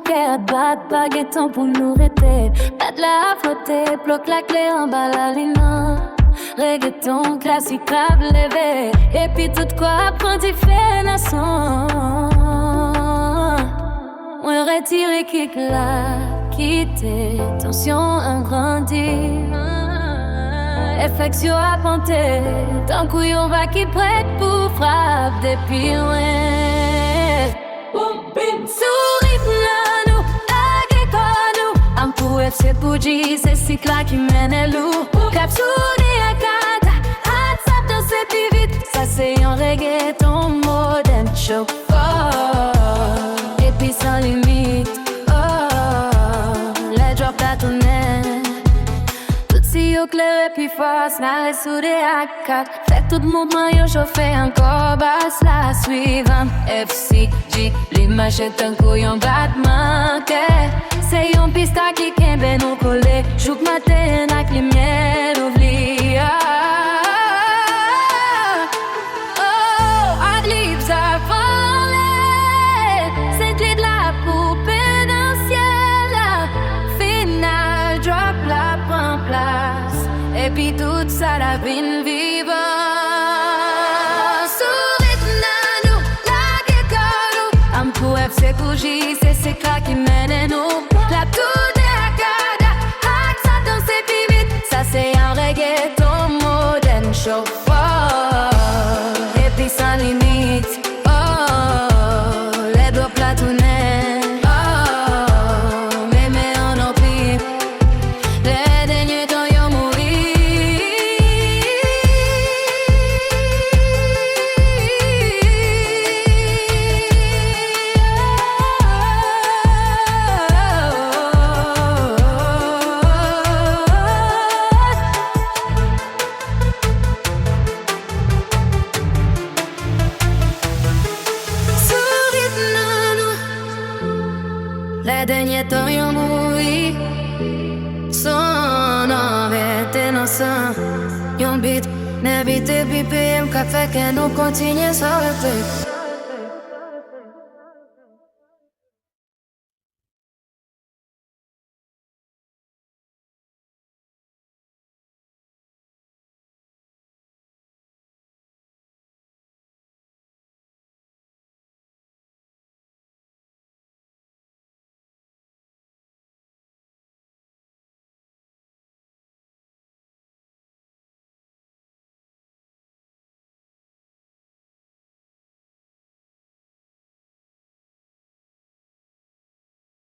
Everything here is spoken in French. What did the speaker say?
cœur bat, pas de temps pour nous répéter. Pas de la flotter, bloque la clé en bas la ligne. Reggaeton classique à lever. Et puis tout quoi prend différents sons. On retire kick là, quitter. Tension agrandie. Effection à ponter. Tant qu'on va qui prête pour frappe depuis loin. Sourire nous, nous. Un coup FC bougie, c'est si clair qui mène loup. Cap sourire à quatre, hâte ça danser plus vite. Ça c'est un reggaeton modern show. Oh, et puis sans limite. Oh, les drops à tourner. Tout si au clair et puis force, n'a sous des AK. Fait tout le mouvement, yo chauffé encore basse la suivante. FCG, l'image est un couillon battement. C'est une piste qui kembe nous coller. Jouk matin avec lumière oublie. Oh, adlibs à voler. C'est clé de la poupée dans le ciel. Final drop la prend place. Et puis tout ça la vie vivant. FC bougie, c'est clair qui mène nous. La tour de Akada, hack ça danser plus vite. Ça c'est un reggaeton modern show. Oh, et puis sans limite. Oh, les doigts platonnés. Oh, mais on oublie. Les derniers temps y'ont mouru. Les derniers temps y'ont mouru. Son envers innocent. Y'ont beat, n'évite pipi, m'qu'a fait que nous continuons sans répéter.